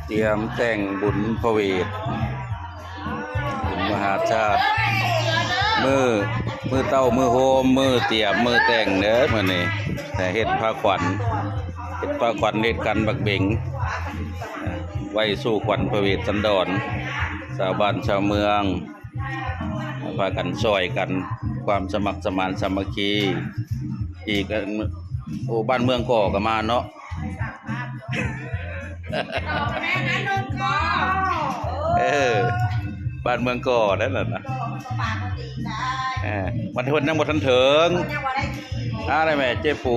เตรียมแต่งบุญพระเวทบุญมหาชาติมือเต้ามือโฮมมือเตรียมมือแต่งเด้อมื้อนี้แต่เฮ็ดผ้าขวัญเฮ็ดกันบักเบงไว้สู่ขวัญพระเวทสันดรชาวบ้านชาวเมืองพากันช่วยกันความสมัครสมานสามัคคีอีกโอ้บ้านเมืองก่อก็มาเนาะบ้านเมืองก่อนั่นแหละนะมันทนยังบ่ทันถึงได้แม่เจ๊ปู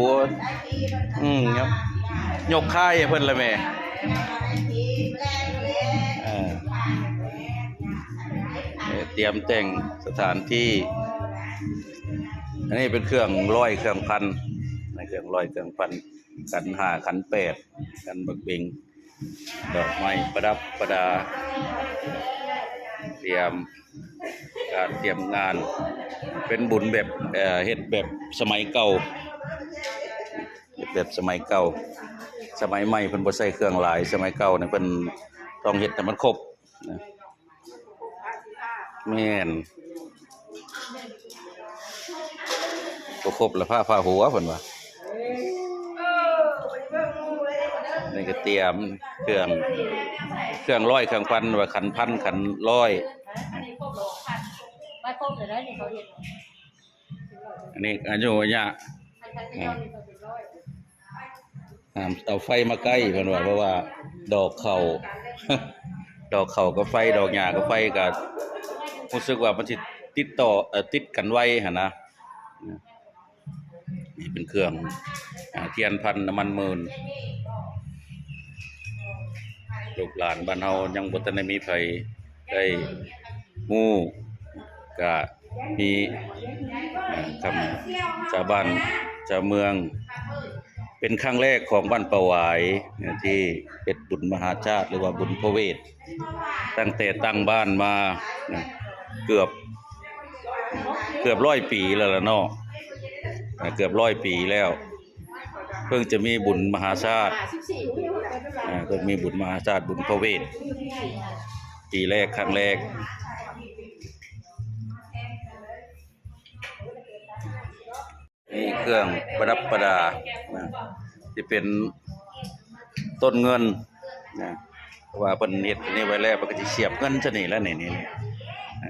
ยกค่ายให้เพิ่นละแม่เตรียมแต่งสถานที่อันนี้เป็นเครื่องร้อยเครื่องพันเครื่องร้อยเครื่องพันขันห้าขันแปดขันบักเบงดอกไม้ประดับประดาเตรียมงานเป็นบุญแบบเฮ็ดแบบสมัยเก่าแบบสมัยเก่าสมัยใหม่เพิ่นบ่ใส่เครื่องหลายสมัยเก่าเนี่ยเพิ่นต้องเฮ็ดให้มันครบนะแม่นบ่ครบแล้วผ้าหัวเพิ่นว่านี่ก็เตรียมเครื่องร้อยเครื่องพันว่าขันพันขันร้อยอันนี้อายุเนี่ยเอาไฟมาใกล้เพิ่นว่าเพราะว่าดอกเข่าก็ไฟดอกหญ้าก็ไฟก็รู้สึกว่ามันสิติดกันไว้หั่นนะนี่เป็นเครื่องเทียนพันน้ำมันหมื่นลูกหลานบ้านเฮายังบ่ทันได้มีไผได้ฮู้ก็มีคำชาวบ้านชาวเมืองเป็นครั้งแรกของบ้านประหวายที่เฮ็ดบุญมหาชาติหรือว่าบุญพระเวทตั้งแต่ตั้งบ้านมาเกือบ100 ปีแล้วล่ะเนาะเกือบ100 ปีแล้วเพิ่งจะมีบุญมหาชาติเพิ่งมีบุญมหาชาติบุญพระเวทปีแรกครั้งแรกนี่เครื่องประดับประดาที่เป็นต้นเงินนะเพราะว่าเพิ่นเฮ็ดนี่ไว้แล้วเพิ่นก็สิเสียบเงินซะนี่แล้วนี่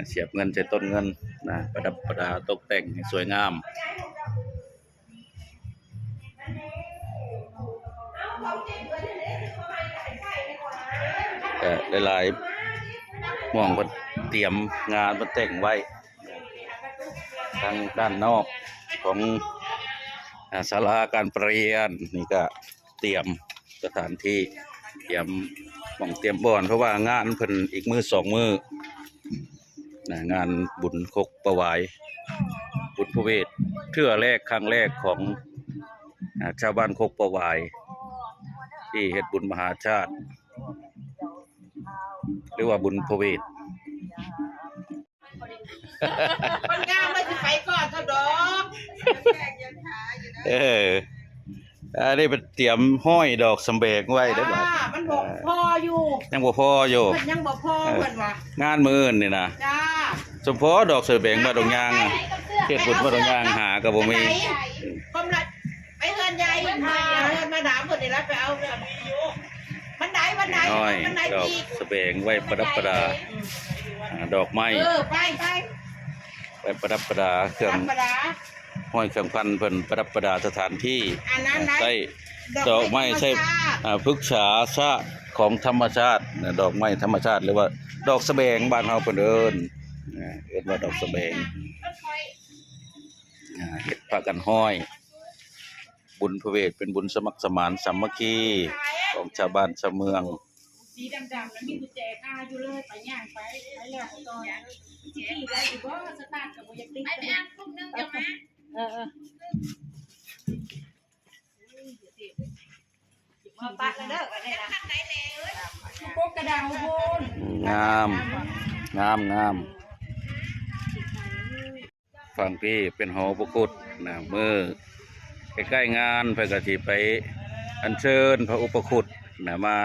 เสียบเงินใส่ต้นเงินนะประดับประดาตกแต่งให้สวยงามหลายๆม่วงก็เตรียมงานมาแต่งไว้ทางด้านนอกของศาลาการประเรียนนี่ก็เตรียมสถานที่เตรียมบ่อนเพราะว่างานเพิ่นอีกมื้อ2 มื้องานบุญคกประวายบุญพระเวทครั้งแรกของชาวบ้านคกประวายที่เฮ็ดบุญมหาชาติหรือว่าบุญพระเวทคนงามไม่สิไปก่อนครับดอกอันนี้เป็นเตรียมห้อยดอกสำเบกไว้ได้บ่มันบอกพออยู่ยังบ่พออยู่มันยังบ่พอเพิ่นว่างานมื้ออื่นนี่นะจ้าสมพอดอกสำเบกมาดอกยางเฮ็ดบุญมาดอกยางหาก็บ่มีกำลังไปเฮือนยายมาเฮือนมาดามเพิ่นนี่ละไปเอามันไหนดอกสำเบกไว้ประดับประดาดอกไม้ไปไว้ประดับประดาเครื่องห้อยเครื่องพันเพิ่นประดับประดาสถานที่ใช้ดอกไม้ใช้พฤกษาชาติของธรรมชาติดอกไม้ธรรมชาติหรือว่าดอกสะแบงบ้านเฮาเพิ่นเอิ้นว่าดอกสะแบงเฮ็ดพากันห้อยบุญพระเวทเป็นบุญสมัครสมานสามัคคีของชาวบ้านชาวเมืองสีดำๆแล้วมีกุญแจคาอยู่เลยไปย่างไปแล้วตอนสิขี่ได้สิบ่สตาร์ทก็บ่อยากติดไปอ่างกลุ่มนึงจังมามาปะเด้ออันนี้นะทางไหนแน่เอ้ยโกกระดาวโพนงามฝั่งพี่เป็นหอพระคุดนะมือใกล้ๆงานเพิ่นก็สิไป อัญเชิญพระอุปคุตนะมา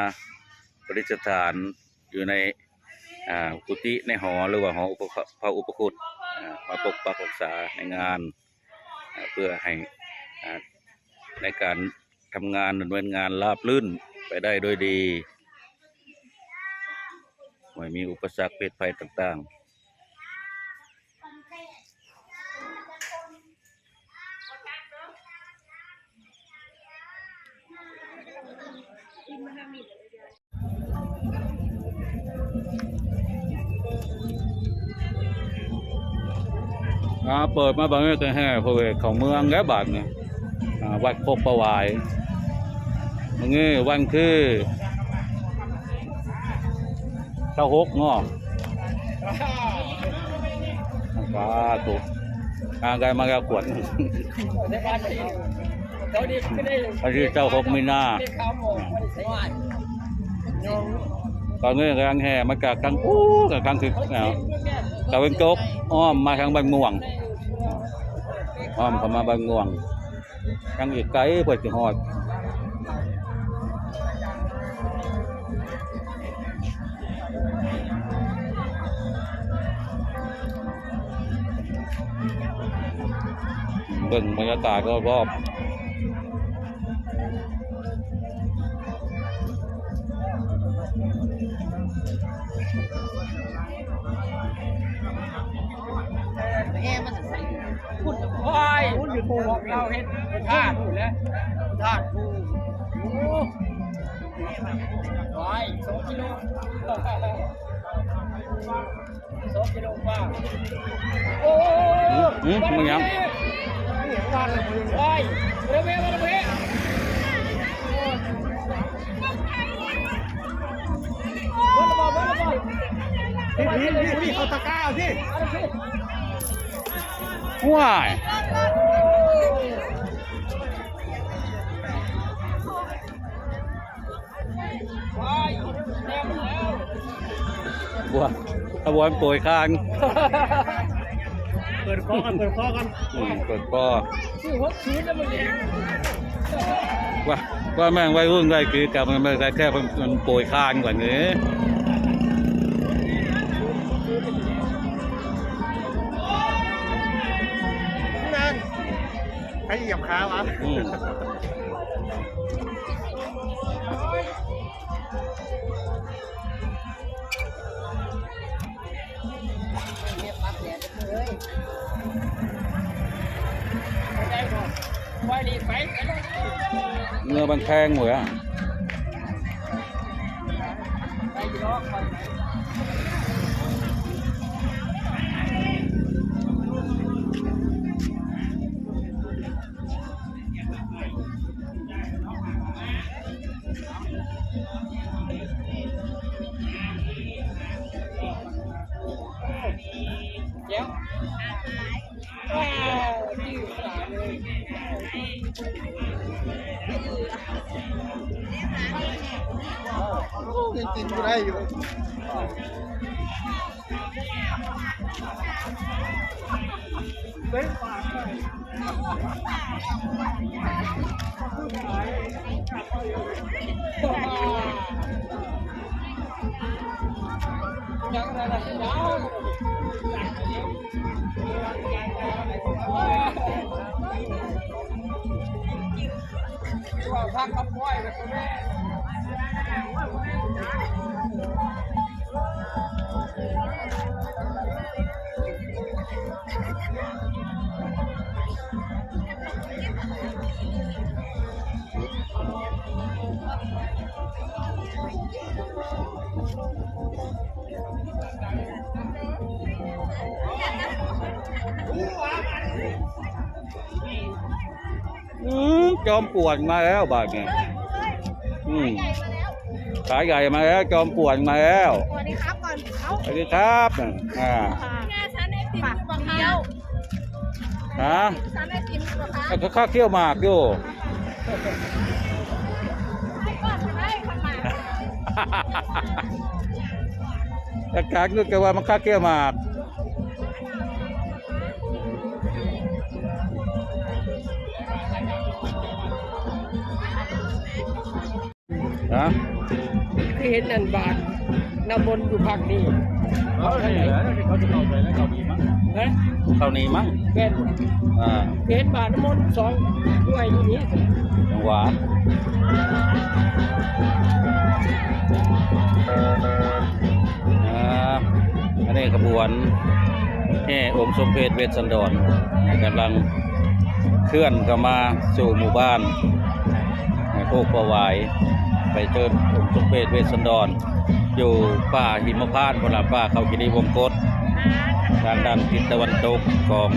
ประดิษฐานอยู่ในกุฏิในหอหรือว่าหอพระอุปคุตมาปกปักรักษาในงานเพื่อให้ในการทำงานดำเนินงานราบรื่นไปได้โดยดีไม่มีอุปสรรคเพศภัยต่างๆเปิดมาบางทีก็แห่พระเวทของเมืองแล้วบาดเนี่ยวัดโคกประวายบางทีวันคือเจ้าหกเนาะถูกไกลมาแล้วขวดอันนี้เจ้าหกมีนาตอนนี้กำลังแห่มาจากกลางกับกลางคืนกับเป็นโจ๊กอ้อมมาทางบางม่วงอ้อมเข้ามาบางม่วงทางอีกไกลเปิดถึงหอดเบิ่งบรรยากาศรอบโอ้ยหุ่นอยู่ปูเราเห็นธาตุแล้วธาตุปูโอ้ย2 กิโล2 กิโลกว่าโอ้มึงยังโอ้ยเร็วๆเร็วๆพี่เขาตะก้าพี่ว้ายบัวขบวนป่วยคางเปิดคอกันเปิดคอกันเปิดคอชื่อ6 0แล้วมึงเนี่ยว่าแม่งไว้รุ่นได้คือกับมันไม่ได้แค่มันป่วยคางกว่านี้ใครเหยียบขาวะเนื้อมันแพงหมดอ่ะยังกินอยู่ได้อยู่ยังไงล่ะที่ดาวว่าพักกับพ่อยแบบนี้จอมป่วนมาแล้วบาดเนี่ยสายใหญ่มาแล้วจอมป่วนมาแล้วสวัสดีครับก่อนสวัสดีครับแม่ฉันไอติมบักเคี้ยวฉันไอติมบักเคี้ยวข้าวเคี่ยวหมากอยู่อากาศก็แกว่ามันข้าวเคี่ยวหมาก ฮะ คือเห็นอันบาทน้ำมนต์อยู่ภาคนี้เขาจะเข้าไปแล้วเขาดีมั้งเฮ้ย เท่านี้มั้ง แม่น เห็นบาทน้ำมนต์สองด้วยอยู่นี้ จังหวะอันนี้ขบวนแห่องค์สมเพชเวสสันดรกำลังเคลื่อนเข้ามาสู่หมู่บ้านโคกประวายไปเชิญองค์สมเพชเวสสันดรอยู่ป่าหิมพานต์บนหลังป่าเขาคิรีวงกฏทางด้านทิศตะวันตกของ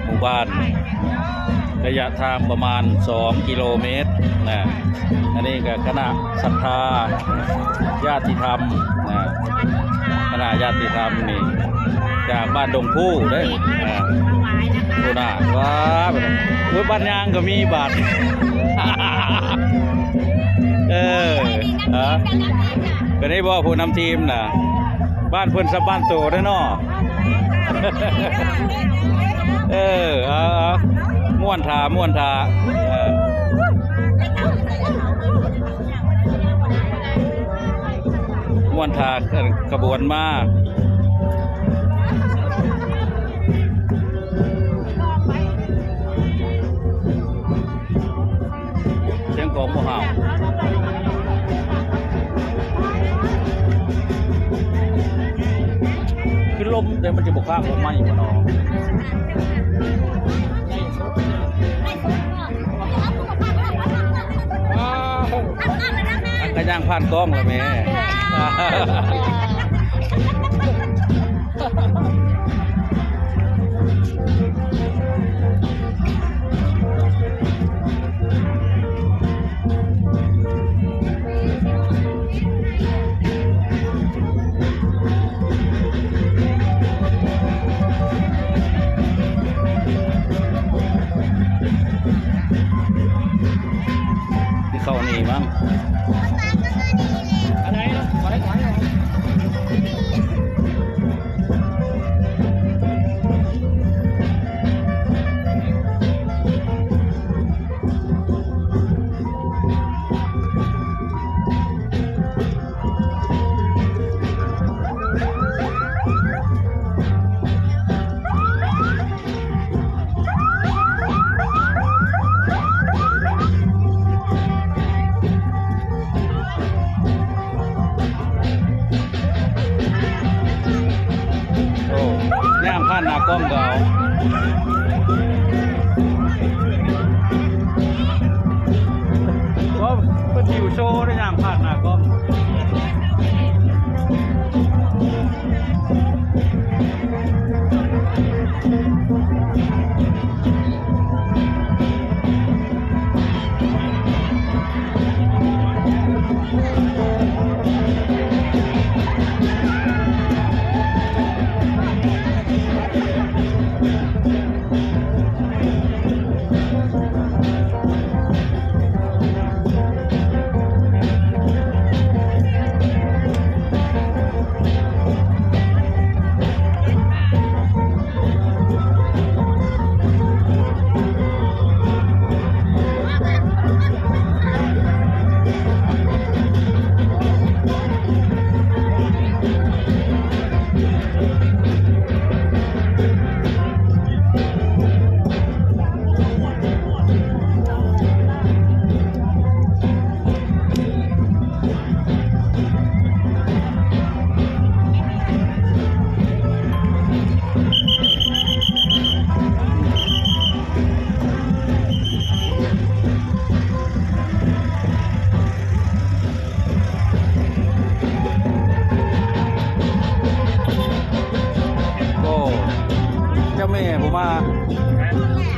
หมู่บ้านระยะทางประมาณ2 กิโลเมตรนะอันนี้ก็คณะศรัทธาญาติธรรมนะคณะญาติธรรมนี่จากบ้านดงผู้เด้โคราชว้าแบบบ้านยางก็มีบาท ก็ได้บอกผู้นำทีมน่ะบ้านเพิ่นสับบ้านโตได้เนาะ ม่วนทาม่วนทากระบวนมาเสียงกองหมู่เฮาคือลมแต่มันจะบกข้างลมไหม้อยู่เนาะกระย่างผ่านกล้องเลยแม่ที่เข้านี่มั้งอะไรเนาะถอยย่างผ่านหน้ากล้องเก่าก็เป็นทิวโชว์ได้ย่างผ่านหน้ากล้อง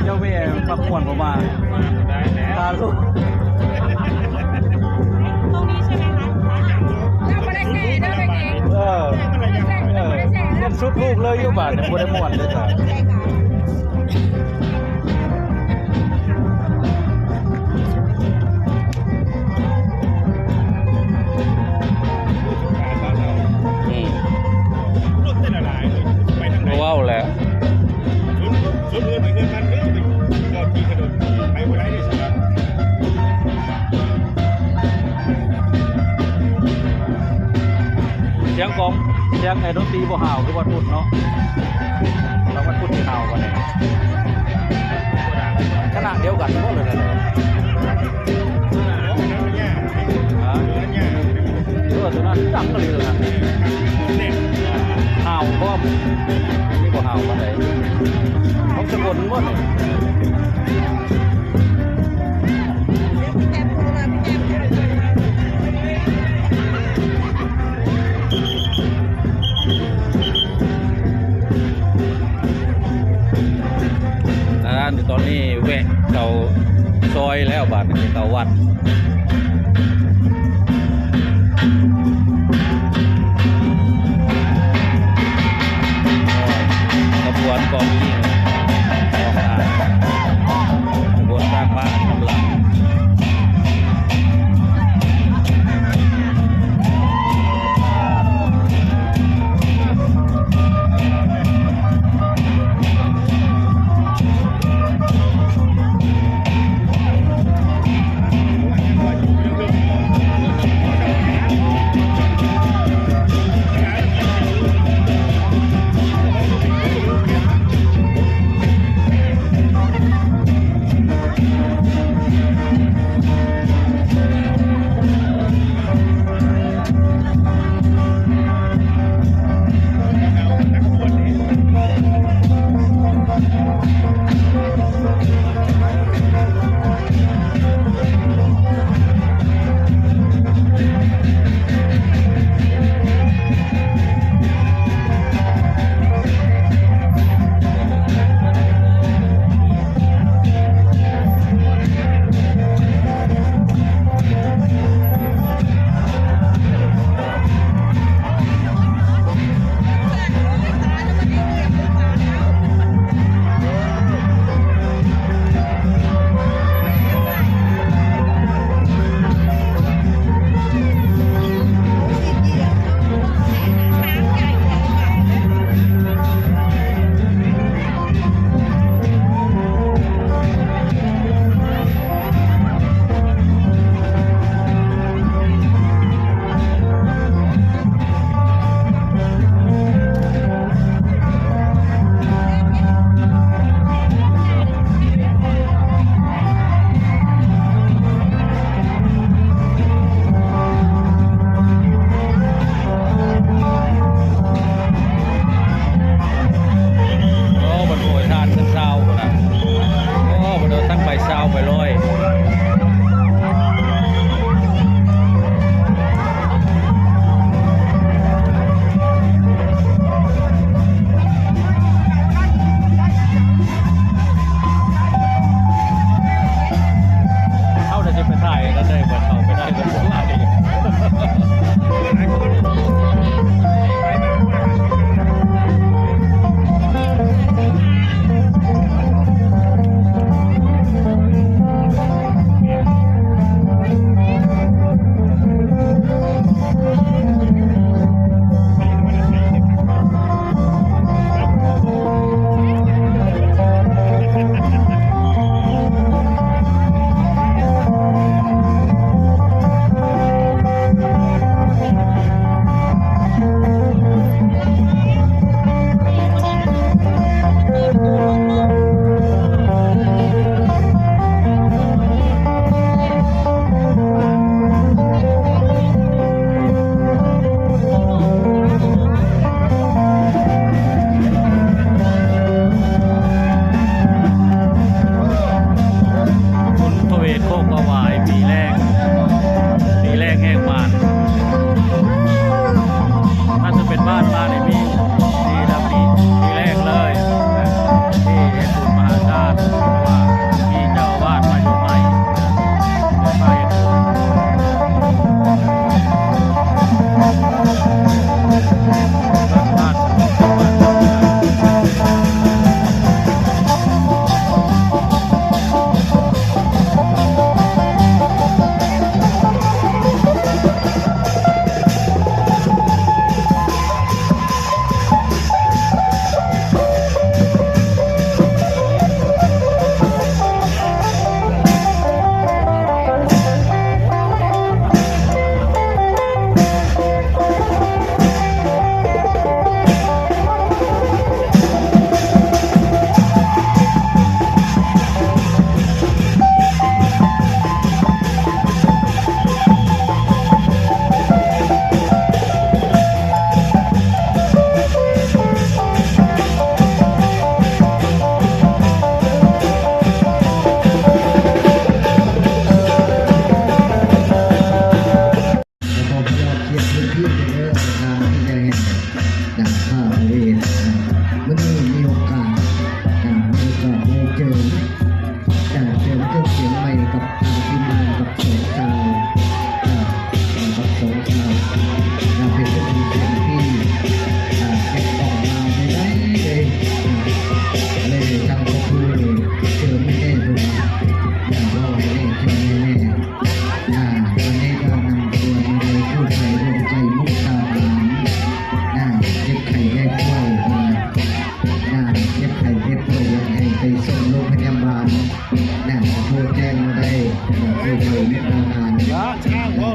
เจ้าแม่ปักม่วนผมมาตาลูกตรงนี้ใช่ไหมคะเราไม่ได้แช่เด้อไปเองเล่นสุดลูกเลยอยู่บ้านบ่ได้ม่วนเลยจ้ะว้าวแหละ สียงกองเสียงไอ้ดนตรีบ่ห่าวคือวันพุธเนาะเราวันพุธที่ห่าวกันเนี่ยขนาดเดียวกันหมดเลยนะเออตัวนั้นจังก็เลยนะห่าวก็นี่บ่ห่าวกันเลยเขาสะกดหมดเลยตอนนี้แวะเขาซอยแล้วบาดนี้เขาวัดขบวนกองยิงออกมา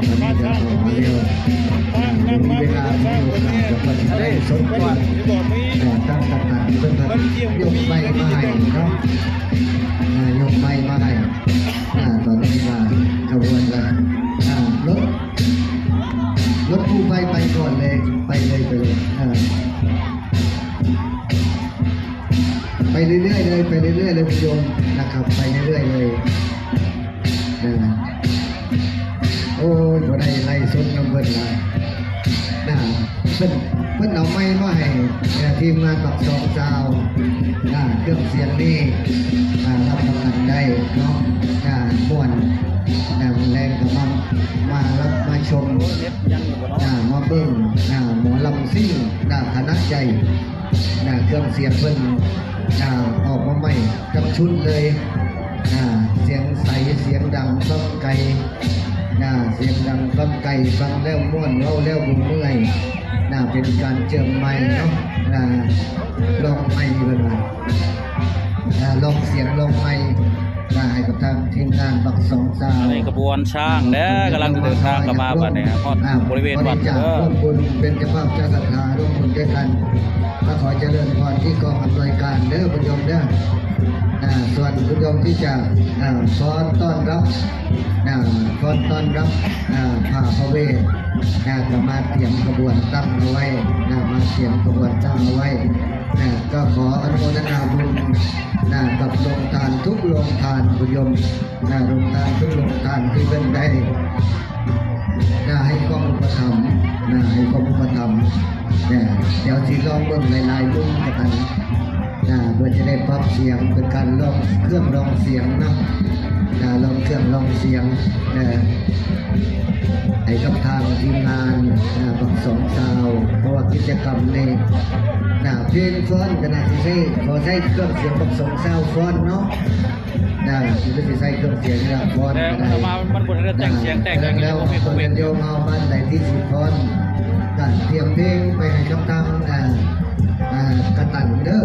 วันนี้จะขอเร็วมีเวลามีโอกาสจะเป็นได้สมควรตั้งกำลังเพื่อนยกใบมาให้เนาะยกใบมาให้ตอนนี้ว่าขบวนละรถกู้ภัยไปก่อนเลยไปเลยไปเรื่อยๆเลยไปเรื่อยๆเลยคุณโยมนะครับไปเรื่อยๆเลยโอ้ยบ่ได้ไล่สนน้ำเบิดละเพิ่นเอาไม้มาให้ทีมงานปักสองซาวเครื่องเสียงนี่รับประกันได้เนาะม่วนแรงกับมารับมาชมมาเบิ้งหมอลำซิ่งคณะใจเครื่องเสียงเพิ่นออกมาใหม่กับชุดเลยเสียงใสเสียงดังฟังไกลเสียงดังฟังไกลฟังแล้วม่วนเล่าแล้วบุญเมื่อยเป็นการเจิมไม้เนาะลองไม้เลยลองเสียงลองไม้ให้กับทางทีมงานบักสองสาวในกระบวนช้างเด้อกำลังเดินทางกลับมาบัดนี้ครับบริเวณวัดร่วมบุญเป็นเจ้าภาพเจ้าศรัทธาร่วมบุญด้วยกันมาขอเจริญพรที่กองอำนวยการเด้อคุณโยมเด้อส่วนคุณโยมที่จะฟ้อนต้อนรับฟ้อนต้อนรับผ่าพระเวทก็มาเตรียมขบวนตั้งเอาไว้มาเตรียมขบวนตั้งเอาไว้ก็ขออนุโมทนาบุญกับโรงทานทุกโรงทานคุณโยมโรงทานทุกโรงทานที่เป็นได้ให้กองอุปถัมภ์ให้กองอุปถัมภ์เดี๋ยวที่ลองเบิ่งหลายๆรุ่นกันเพื่อจะได้ปรับเสียงเป็นการลองเครื่องลองเสียงนะลองเครื่องลองเสียงให้กับทางทีมงานบักสองสาวเพราะว่ากิจกรรมนี้เพลงฟ้อนขนาดที่ใช้ขอใช้เครื่องเสียงบักสองสาวฟ้อนเนาะที่จะใช้เครื่องเสียงฟ้อนแต่มามันบนเรือแต่งเสียงแต่งอย่างนี้ แล้วคนโยมเอามันในที่สิฟ้อนกันเตรียมเพลงไปให้กับทางกระตันเด้อ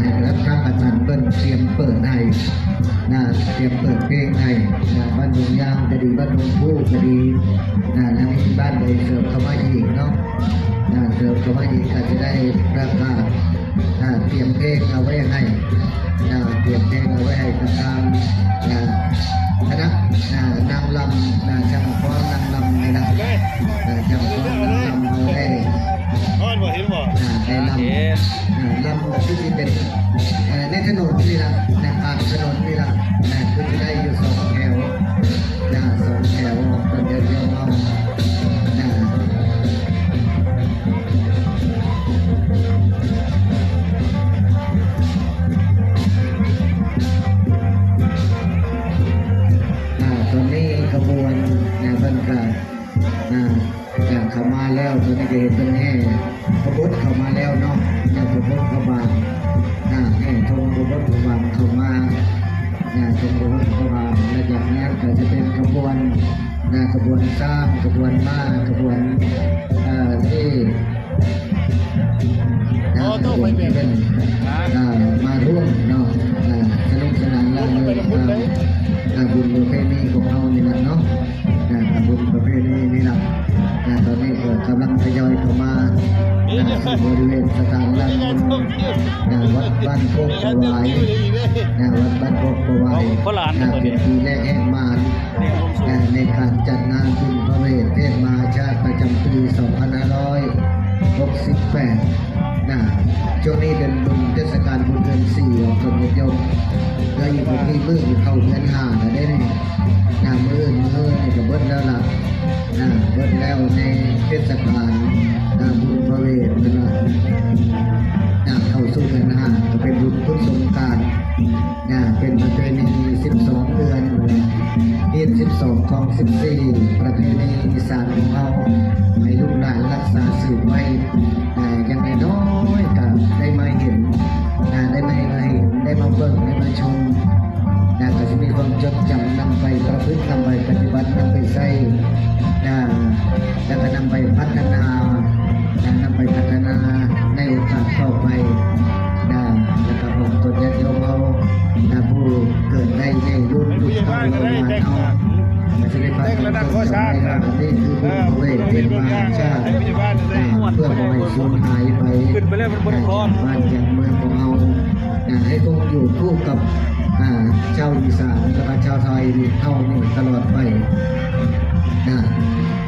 ให้รับทางกระตันเปิ้นเตรียมเปิดให้เตรียมเปิดเพลงให้บ้านดงยางก็ดีบ้านดงผู้ก็ดีแล้วมีบ้านใดเสริมเข้ามาอีกเนาะเสริมเข้ามาอีกอาจจะได้ประกาศเตรียมเพลงเอาไว้ให้เตรียมเพลงเอาไว้ให้กับทางคณะนางลำช่างฟ้อนนางลำนี่นะช่างฟ้อนนางลำเอาได้ได้ลำที่เป็นในถนนนี่ละกลางถนนนี่ละก็จะได้อยู่สองแถวคนเดียวเอาตอนนี้ขบวนบรรยากาศเข้ามาแล้วตอนนี้ก็เห็นเป็นแห่ขบวนเข้ามาแล้วเนาะขบวนเข้ามาแห่ชมขบวนเข้ามาชมขบวนเข้ามาและจากนั้นก็จะเป็นขบวนสร้างขบวนม้าขบวนที่เป็นมาร่วมเนาะสนุกสนานแล้วเลยบุญประเพณีของเรานี่แหละเนาะบุญประเพณีนี่แหละตอนนี้ก็กำลังทยอยเข้ามาสู่บริเวณสถานรัฐวัดบ้านโคกประวายวัดบ้านโคกประวายเป็นปีแรกแห่งมาในการจัดงานบุญพระเวทเทศมหาชาติประจำปี 2568ช่วงนี้เดือนบุญเทศกาลบุญเดือน4ของคนโยมแล้วอยู่ที่มือเข้าเดือน5แล้วได้นี่มือนี่ก็เบิดแล้วล่ะเบิดแล้วในเทศกาลบุญพระเวทนะเข้าสู่เดือน5ก็เป็นบุญพุทธสงกรานต์เป็นประเพณี12 เดือนเดือน12ของ14ประเพณีอีสานของเราให้ลูกหลานรักษาสืบไว้อย่างน้อยก็ได้มาเห็นได้มาเบิ่งได้มาชมก็จะมีความจดจำนำไปประพฤตินำไปปฏิบัตินำไปใช้แล้วก็นำไปพัฒนาในโอกาสต่อไปแล้วก็ผมตัวญาติโยมเอาผู้เกิดในรุ่นลูกเต้าเรามาเอาจะได้ปฏิบัติ างก็สร้างนะ นี่คือผู้เวทเป็นมหาชาติ ให้พยาบาลเลย เพื่อบ่ให้สูญหายไป ขึ้นไปเลยมันบนคอน บ้านจากเมืองของเราให้คงอยู่คู่กับชาวอีสานและชาวไทยนี่เท่านี้ตลอดไป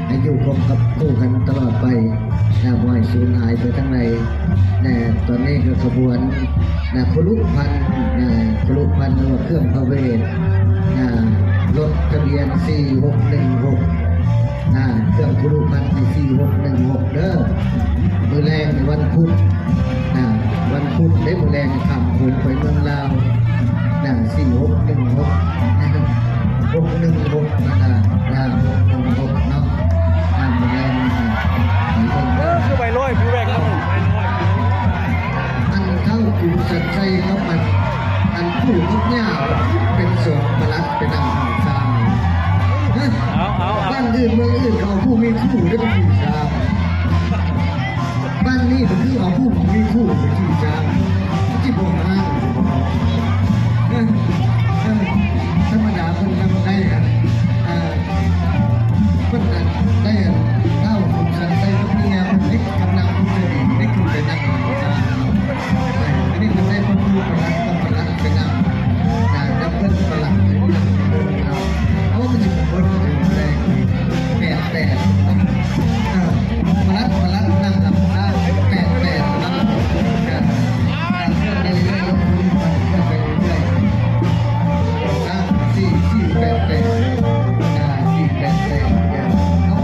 ให้อยู่คงกับคู่กันตลอดไปบ่ให้สูญหายไปทั้งในตอนนี้ก็ขบวนครุพันธ์ครุพันธ์หรือว่าเครื่องพระเวทรถทะเบียน 4616เครื่องครุพันธ์4616เด้อมือแรงในวันพุธวันพุธได้มือแรงขำผมไปเมืองลาว4616 616616เนาะมือแรงคือใบร้อยผู้แรก อันเข้ากูสัใจเขามันอันผู้ทุกอย่างเป็นสวงประลัดเป็นนางหางสาวบ้านอื่นเมืองอื่นเขาผู้มีคู่ได้เป็นขี่ช้างบ้านนี้มันคือเอาผู้มีคู่เป็นขี่ช้างที่บ่ห้างธรรมดาคนทำได้กันคนนั้นได้เข้ากูสัใจกับเมียมันได้กำลังผู้จะดีได้ขึ้นไปนั่งหางสาวอันนี้มันได้คนผู้ประลัดต้องประลัดไปนั่งดับเบิ้ลประลัดไปนั่งเขาก็จะเป็นคนที่แรงแปดประลัดนั่งทำได้แปดนั่งกันเพื่อนในเรื่องมันไปเรื่อย488 488เขา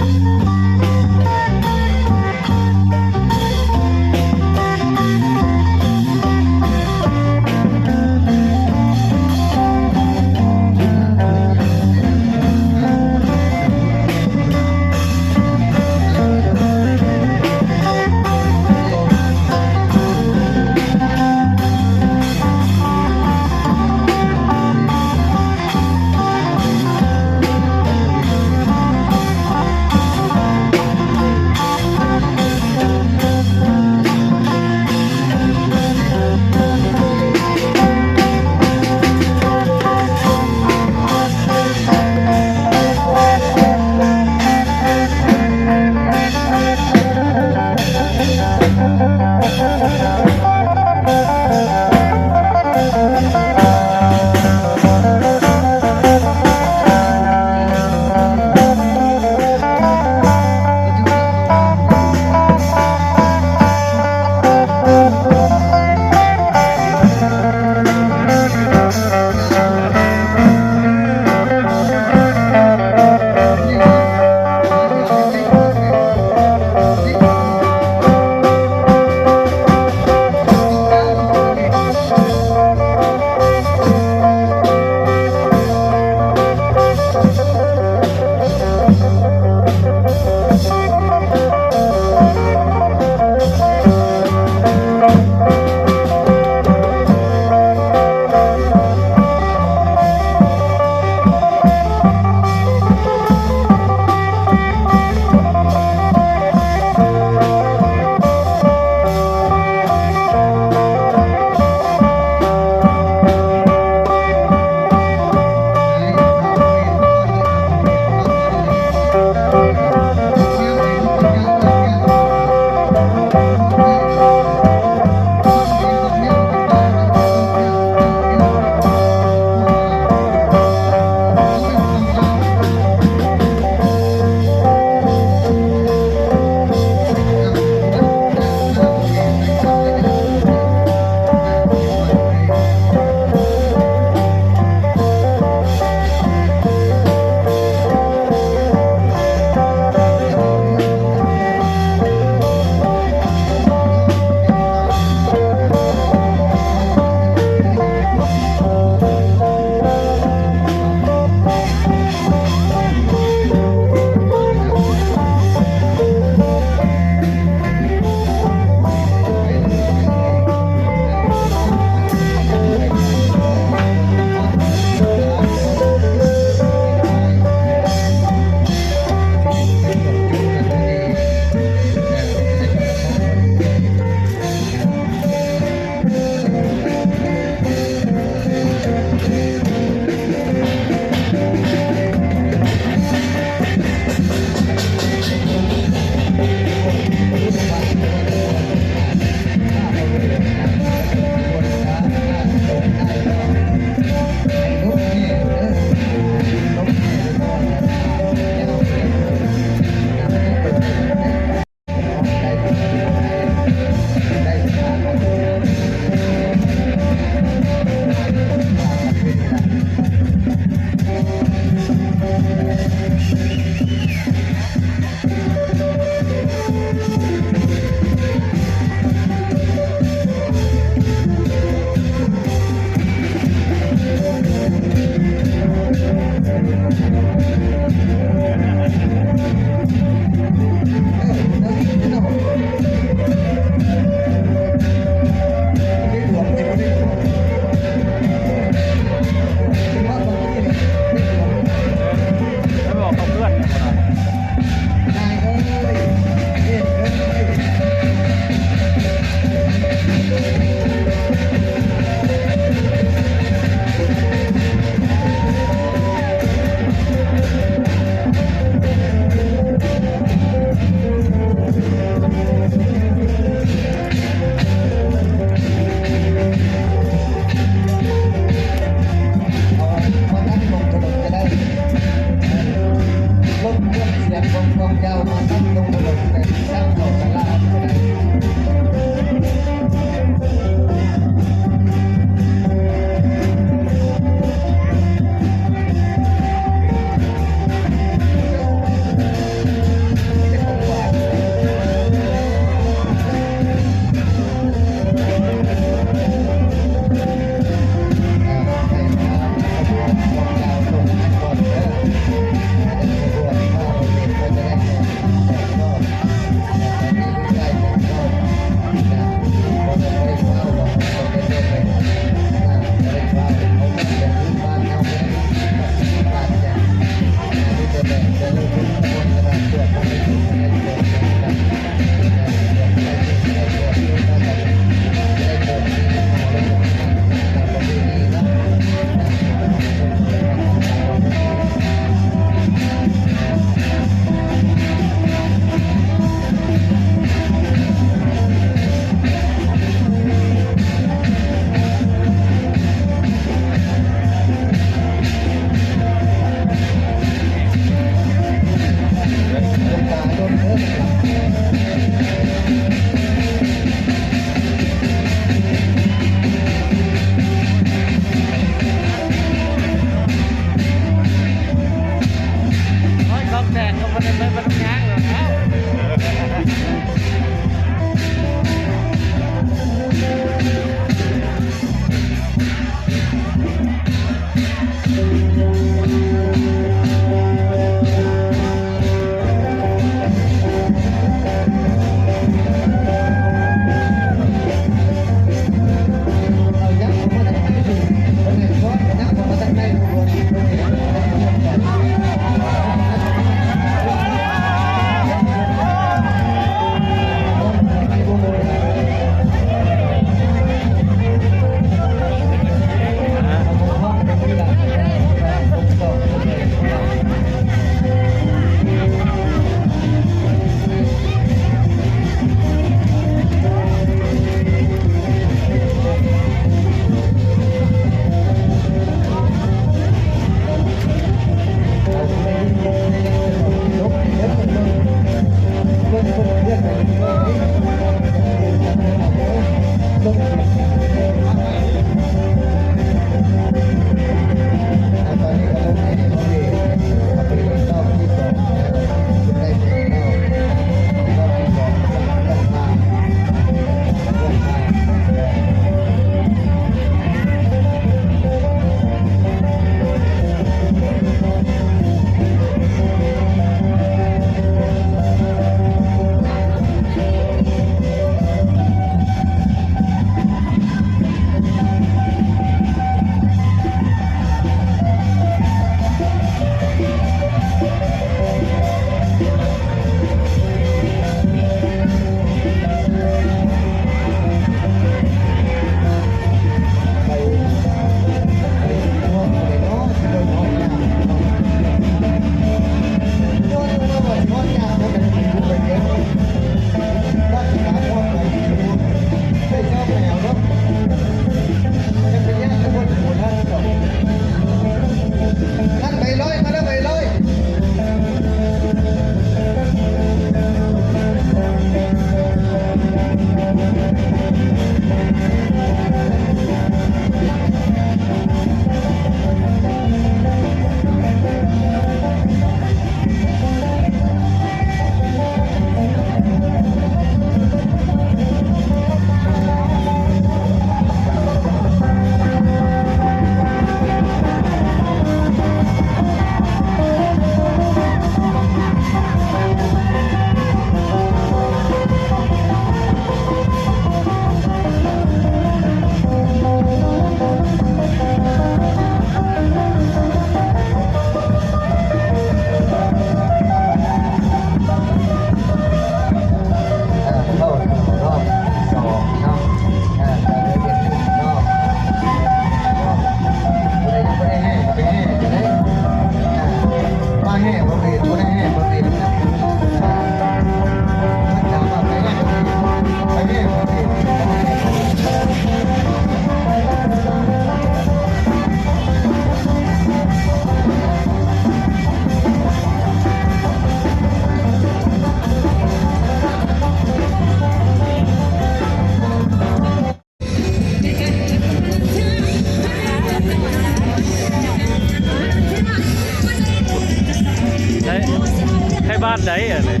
ให้บ้านไหนอ่ะเนี่ย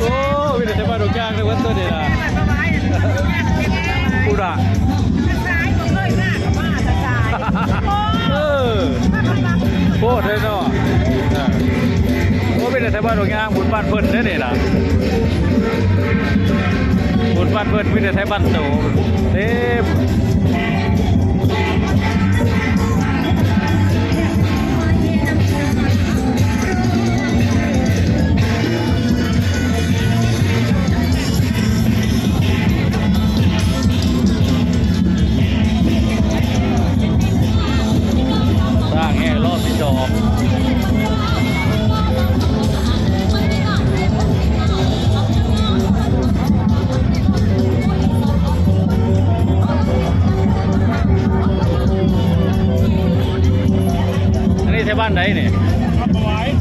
โอ้มีแต่บ้านตรงกลางเลยวันตัวเดียวกูด่าโคตรเลยเนาะโอ้มีแต่บ้านตรงกลางบุญบ้านเพิ่นได้เนี่ยล่ะบุญบ้านเพิ่นมีแต่บ้านโตเต็มสร้างแห่รอบที่สองอันนี้ใช่บ้านไหนเนี่ย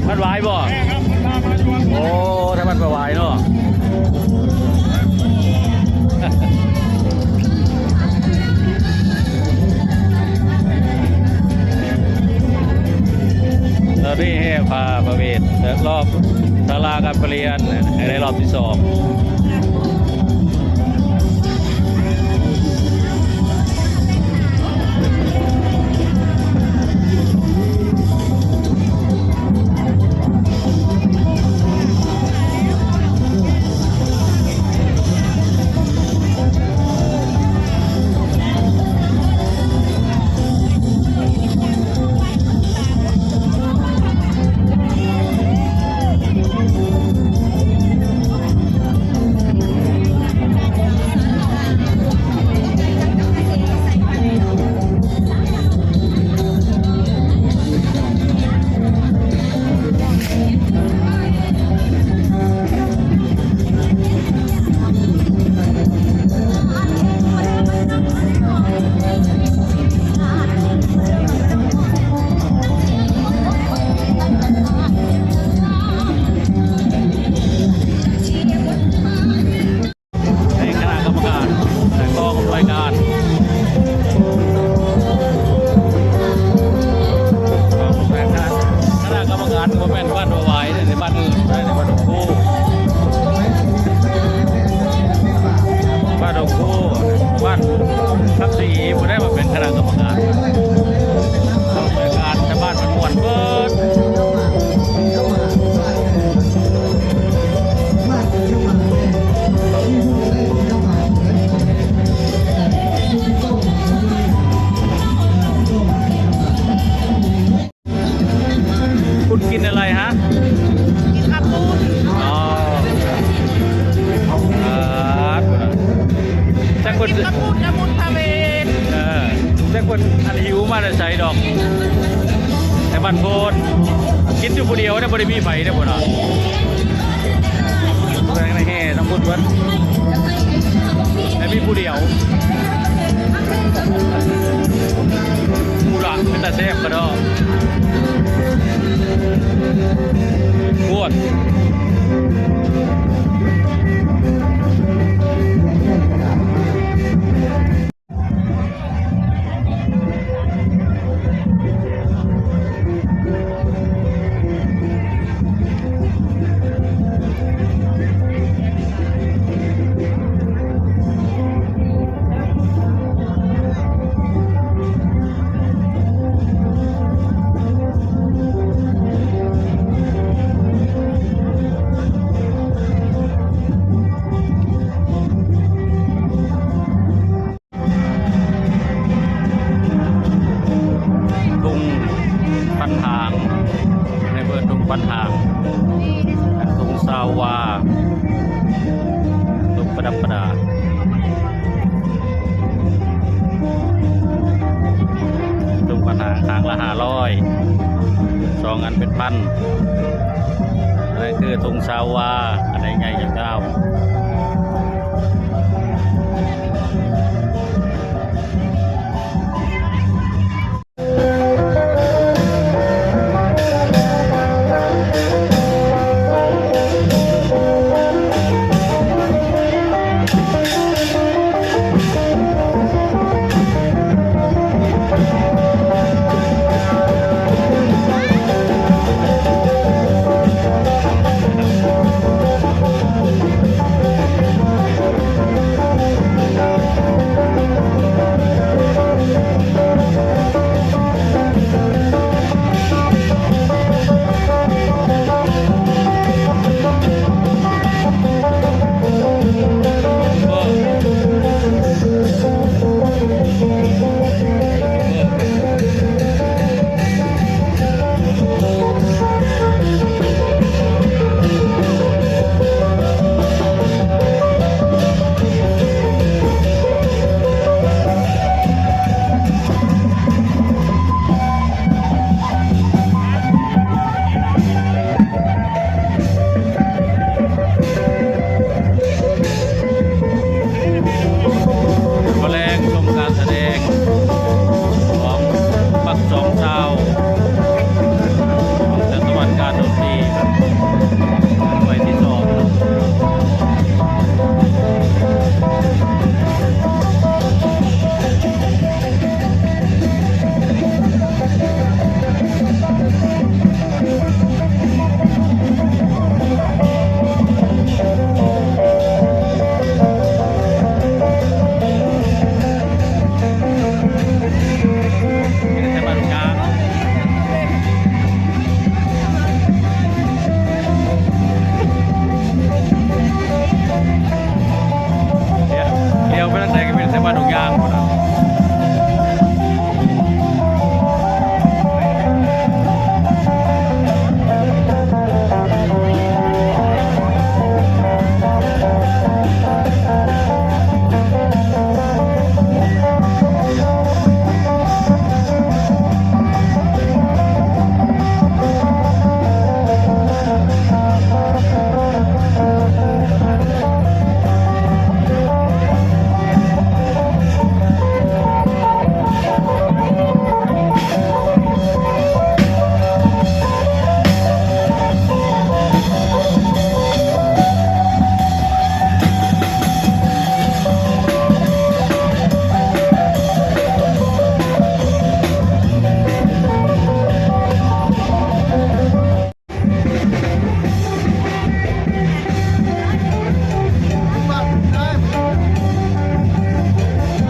บ้านหวายบ่โอ้ถ้าบ้านหวายเนาะตอนนี้ให้พาประเวทรอบศาลาการประเรียนในรอบที่สองทับสีผู้ได้มาเป็นคณะกรรมการชาวบ้านมันม่วนเบิดคุณกินอะไรฮะกินข้าวปุ้นอ๋อจังคนกระปุกน้ำมันทะเลจังคนอันหิวมาเลยใส่ดอกแต่บ้านโพนกินอยู่คนเดียวได้บริมีไฟได้บ่เนาะแรงในแห่ทั้งหมดวันแต่มีผู้เดียวผู้หลักเป็นตาแซ่บกระดอกปวดปัญหาตรงซาวาตรงประดับประดาตรงปัญหาทางละ500 2 อันเป็น1,000 อันนี้คือธงชาวาอันนี้ไงยังเก้าแมลงชมการแสดงของปักสองชาวของจังหวัดกาญจนบุรีไปที่สองเลี้ยวไปทางไหนก็เป็นเส้นบ้านทุกอย่างหมดอ่ะ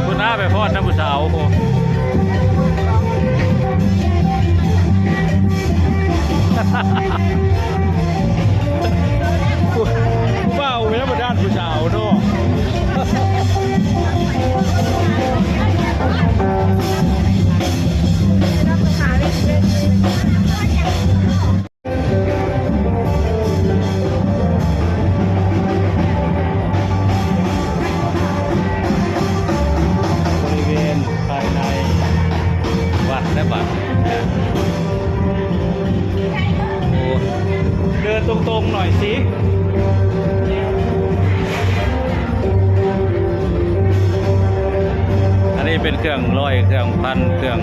คุณน้าไปพอดน้ำผู้สาวโอ้ผู้เฝ้าไม่ได้มาด้านผู้สาวเนาะบริเวณภายในวัดและบัดโอ้เดินตรงๆหน่อยสิ อันนี้เป็นเครื่องร้อยเครื่องพันเครื่อง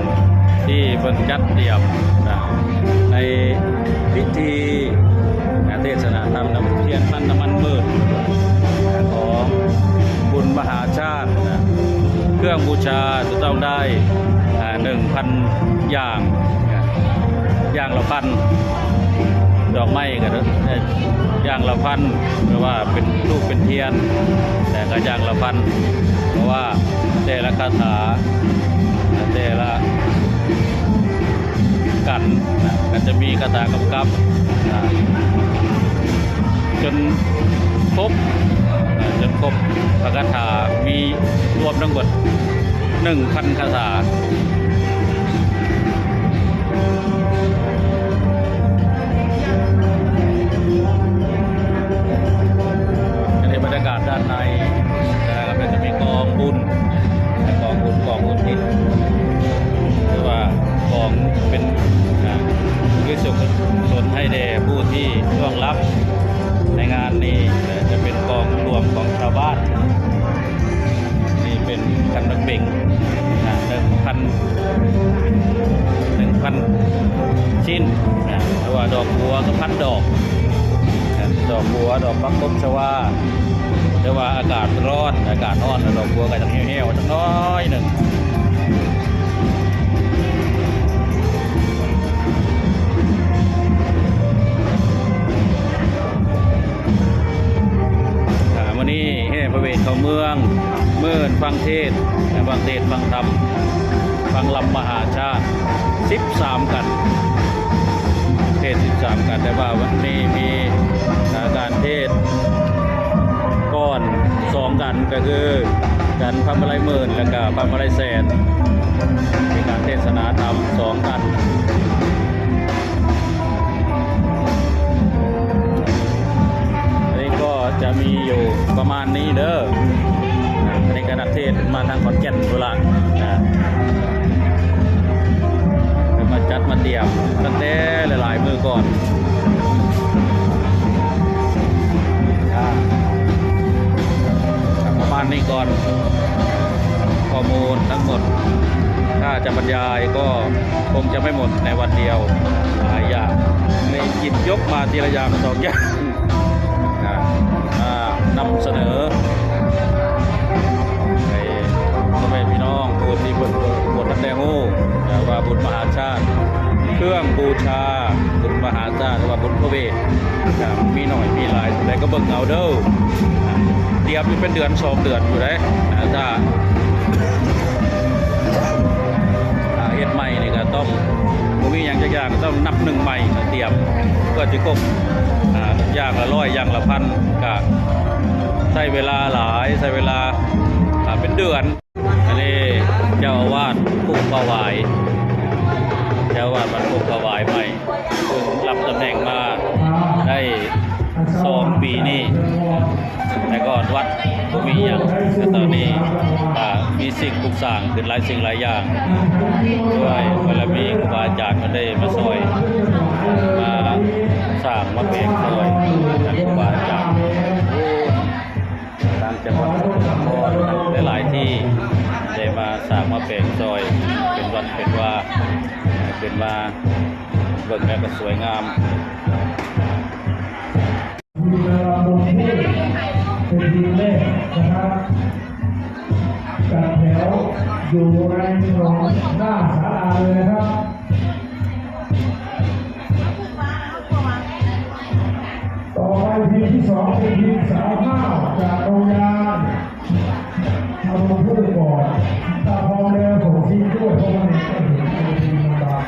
ที่เพิ่นจัดเตรียมนะในพิธีเทศนาธรรมน้ำเทียนพันน้ำมันมืดของบุญมหาชาตินะเครื่องบูชาจะต้องได้1,000 อย่างอย่างละพันดอกไม้ก็อย่างละพันเพราะว่าเป็นรูปเป็นเทียนแต่ก็อย่างละพันเพราะว่าแต่ละคาถาแต่ละกันก็จะมีคาถากำกับจนครบพระคาถามีรวมทั้งหมด 1,000 คาถาในบรรยากาศด้านในนะครับก็จะมีกองบุญทิศหรือว่ากองเป็นวิสุขสนให้แด่ผู้ที่ ช่วงรับในงานนี้จะเป็นกองรวมของชาวบ้านนี่เป็นคันดักเบ่ง1,000 ชิ้นหรือว่าดอกบัวก็1,000 ดอกดอกบัวดอกปักตบชวาแต่ว่าอากาศร้อนอากาศร้อนดอกบัวก็จะเหี่ยวๆจังน้อยหนึ่งวันนี้ให้พระเวทเข้าเมืองฟังเทศฟังธรรมฟังลำมหาชาติ13 กันเทศ13 กันแต่ว่าวันนี้มีการเทศก้อน2 กันก็คือการพระมาลัยหมื่นและก็พระมาลัยแสนมีการเทศนาธรรม2 กันอันนี้ก็จะมีอยู่ประมาณนี้เด้ออันนี้ก็นักเทศมาทางขอนแก่นตุลามาจัดมาเตรียมตั้งแต่หลายมือก่อนประมาณนี้ก่อนข้อมูลทั้งหมดถ้าจะบรรยายก็คงจะไม่หมดในวันเดียวหลายอย่างในจิตยกมาทีละอย่าง2 อย่างนำเสนอให้พ่อแม่พี่น้องผู้ที่บททันแดงหูว่าบุญมหาชาติเครื่องบูชาบุญมหาชาติว่าบุญพระเวทมีหน่อยมีหลายแต่ก็เบิ่งเอาเด้อเตรียมอยู่เป็นเดือน2 เดือนอยู่ได้ถ้าเฮ็ดใหม่นี่ก็ต้องมีอย่างจักอย่างต้องนับ1 ใหม่เตรียมเพื่อจะครบอย่างละ100อย่างละ1,000ก็ใช้เวลาหลายใช้เวลาเป็นเดือนอันนี้เจ้าอาวาสผู้ประวายเจ้าอาวาสบรรพุประวายใหม่ซึ่งรับตำแหน่งมาได้2 ปีนี้แต่ก่อนวัดก็มีอย่างแต่ตอนนี้มีสิ่งปลูกสร้างขึ้นหลายสิ่งหลายอย่างด้วยเวลามีครูบาอาจารย์มาได้มาซอยมาสร้างมาแปลงซอยครูบาอาจารย์ต่างจังหวัดสกลนครหลายที่ได้มาสร้างมาแปลงซอยเป็นวันเป็นว่าเป็นมาเบิ่งแล้วก็สวยงามเป็นทีแรกนะครับจัดแถวอยู่ในของหน้าศาลาเลยนะครับต่อไปทีมที่2เป็นทีมสาวข้าวจากโรงงานทำผู้ก่อนถ้าพร้อมแล้วผมทีมด้วยเพราะว่าเนี่ยก็เห็นเป็นทีมมาบาง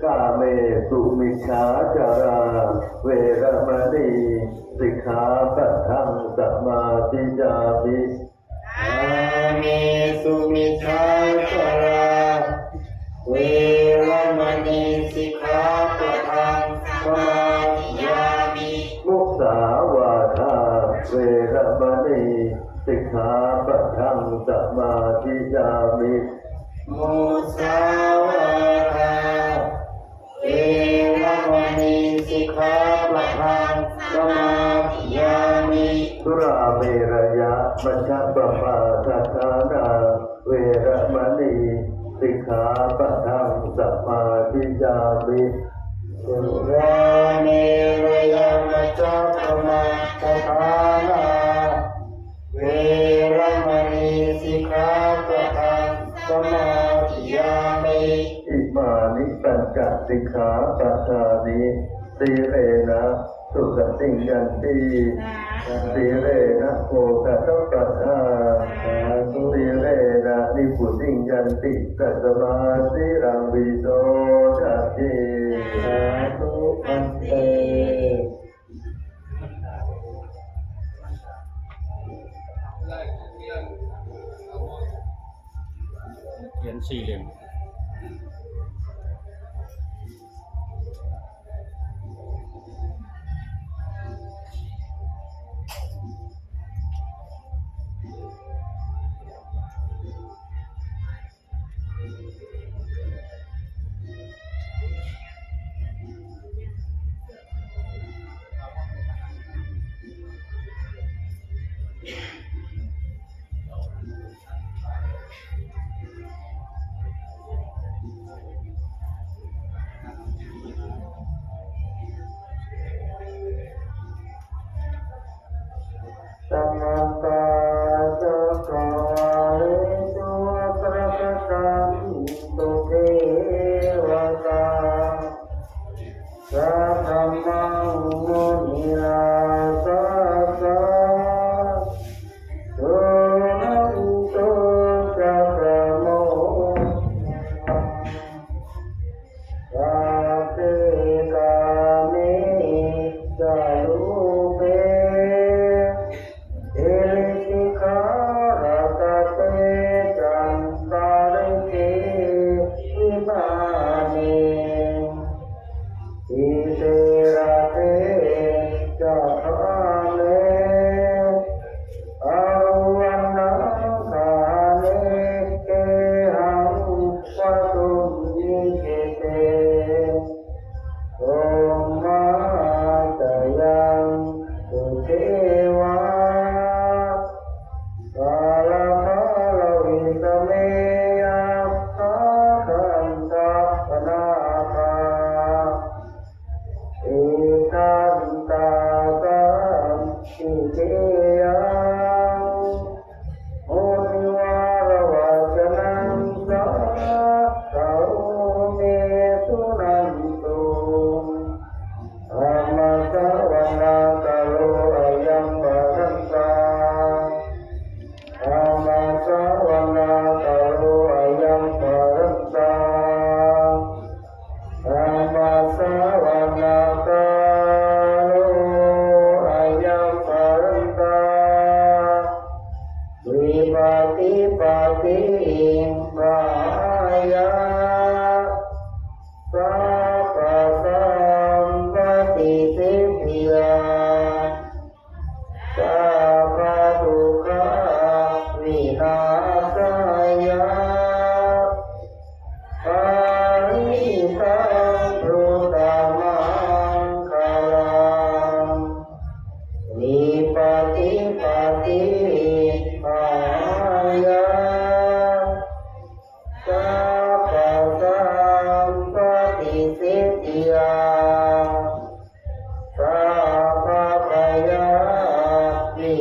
กาเมสุมิชฌาจาราเวรมณีสิกขาปะทังสมาธิยามิกาเมสุมิชฌาจาราเวรมณีสิกขาปะทังสมาธิยามิมุสาวาทาเวรมณีสิกขาปะทังสมาธิยามิมุสาวาทาเวรมณีสิกขาปะทังสมาธิยามิสุราเมรยะมัชฌัปปมาทฐานาเวรมณีสิกขาปะทังสมาธิยามิสุราเมรยะมัชฌัปปมาทฐานาเวรมณีสิกขาปะทังสมาธิยามิอิมานิปัญจสิกขาปะทานิสีเรนะสุขติยันติสีเรนะโภคสัมปทาสีเรนะนิพุติยันติกัสมาสีรังวิโสทัพพิสาธุอันเตเขียน4 เล่ม วิ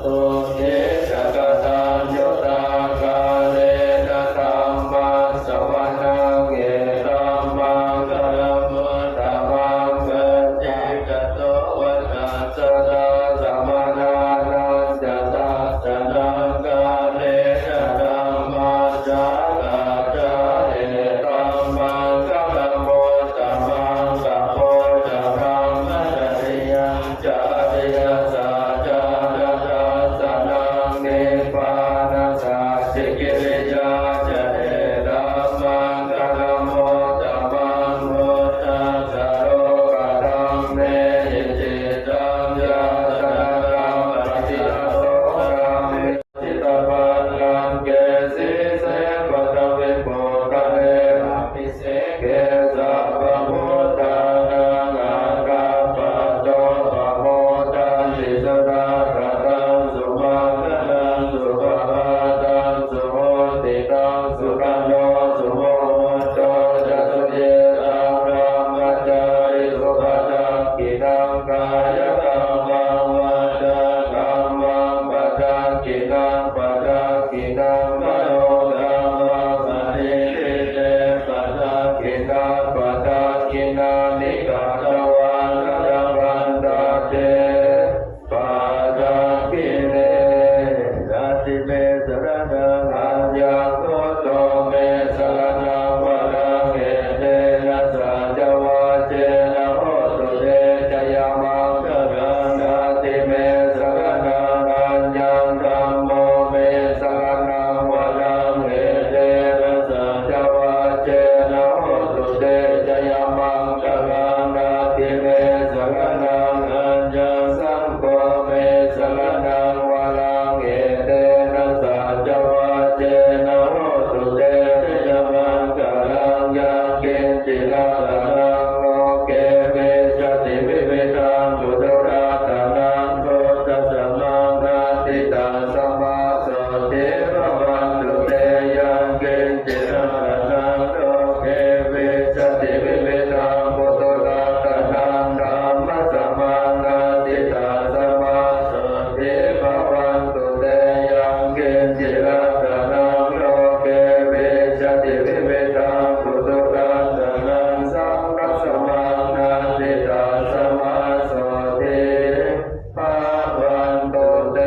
ตุเยสกตัญญตากาเลนะธัมมัสสวนังเอตัมมังกะละมุตตะมังเกจิกโตวัฏัสสะสัมมานานันจะตัสสะนังกาเลนะธัมมัสสะกะจาเอตัมมังกะละมุตตะมังกะโพตะมังมะริยังจาริยสัจจานัสนังเนปานัสสะสิกิริยาจะเอตัมมังกะละมุตตะมังมุตตะสะโรกะตังเนหิจิตังยาสนะรังปฏิโสรังทิตาปันลังเกสิเสปะตะเวโปทะเรอภิเสเกสัพพพุทธานังอาคาปะโตปะโมทันติสราคตังสุมาคังสุภาตังสุโหติตังสุขันโนสุโหโตจัตุเยตังธรรมจาริสุขตังกินังกายตังมังวัฏตังมังปัจจังกินังปัจจังกินังมโนธัมมังปฏิทิเตปัจจังกินังปัจจังกินังนิกาตวันกัมมันตเตปัจจังกิเนสัตติเมสรณังอัญญังโตโตเมสรณังวะรังเอเตนะสัจวะเจนะโหตุเตชยมังกรังนาติเมสรณังอัญญังธัมโมเมสรณังวะรังเอเตนะสัจวะเจนะโหตุเตชยมังกรังนาติเมสรณังอัญญังสังโฆเมสรณังวะรังเอเตนะสัจวะเจนะโหตุเตชยมังกรังยังเกจิลาลังโลเกเมจติวิเวตังบุตราตานังโพธัสสะมังนาติตาสัมมาสเทภวันตุเตยังเกจิลาลังโลเกเมจติวิเวตังบุตราตานังธัมมัสสะมังนาติตาสัมมาสเทภวันตุเตยังเกจิลาลังโลเกเมจติวิเวตังบุตราตานังสังฆัสสะมังนาติตาสัมมาสเทภวันตุเต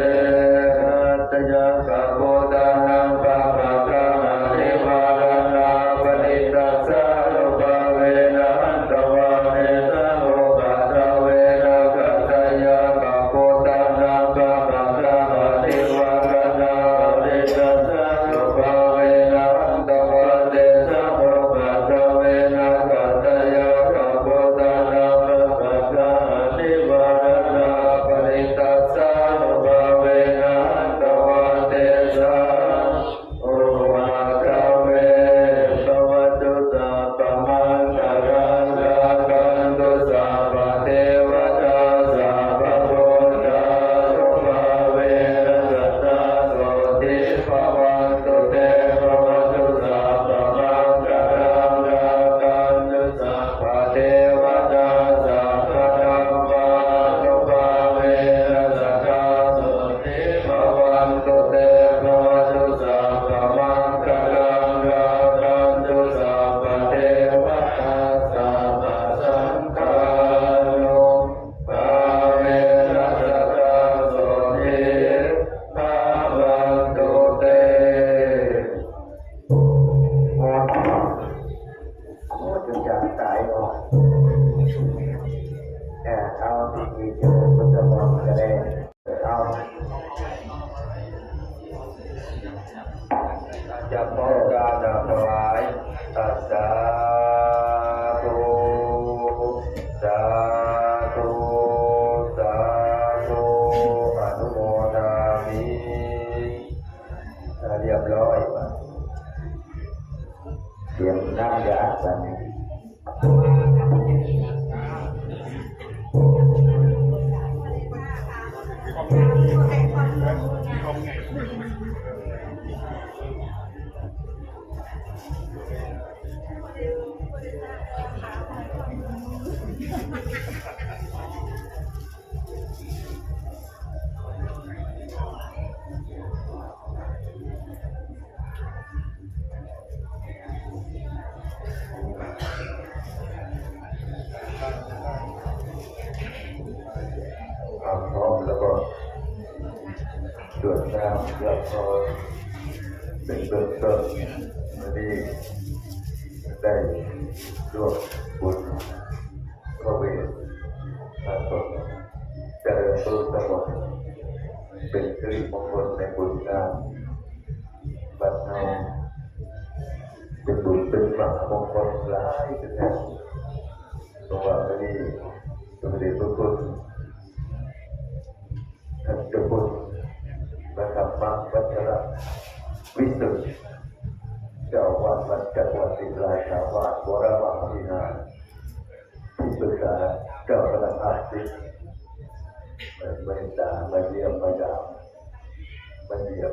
ตยะกะโพตานังปะปะกะหะนิวาลนาปฏิตัสสะโลกะเวนะหันตวะเนตังโลกะตะเวนะกัตตยะกะโพตานังปะปะกะหะนิวาลนาปฏิตัสสะโลกะเวนะหันตวะเนตังโลกะตะเวนะกัตตยะกะโพตานังปะปะกะหะนิวาลนาปฏิตัสสะโลกะเวนะหันตวะเนตังโอวาทะเวภวตุสัพพมังคารังราคันตุสัพพเทวตาสัพพพุทธาสุภาเวนะสัตตาโสติภวันตุเตภวตุสัพพมังคารังราคันตุสัพพเทวตาสัพพธัมมาสุภาเวนะสัตตาโสติภวันตุเตภวตุสัพพมังคารังราคันตุสัพพเทวตาสัพพสังฆานุภาเวนะสัตตาโสติภวันตุเตโอ้จนอยากตายก่อนเอาที่เจอพุทธมนต์ก็ได้เอาจะป้องกันถวายตัสสาธุสาธุสาธุอนุโมทามิเรียบร้อยเตรียมนั่งยาสัน ตรวจน้ำแล้วก็เป็นเบื้องต้นวันนี้ได้ร่วมบุญพระเวทพระสงฆ์เจริญสุขทั้งหมดเป็นสิริมงคลในบุญงานบัดนี้เป็นบุญเป็นมหามงคลหลายเป็นแห่งตรงวันนี้สมเด็จพระคุณท่านเจ้าคุณพระธรรมวัชรวิสุทธิ์เจ้าอาวาสวัดจังหวัดศรีราชาวาสวรมหาวิหารที่ปรึกษาเจ้าคณะภาคสิทธิ์มาเยี่ยมมาเยี่ยม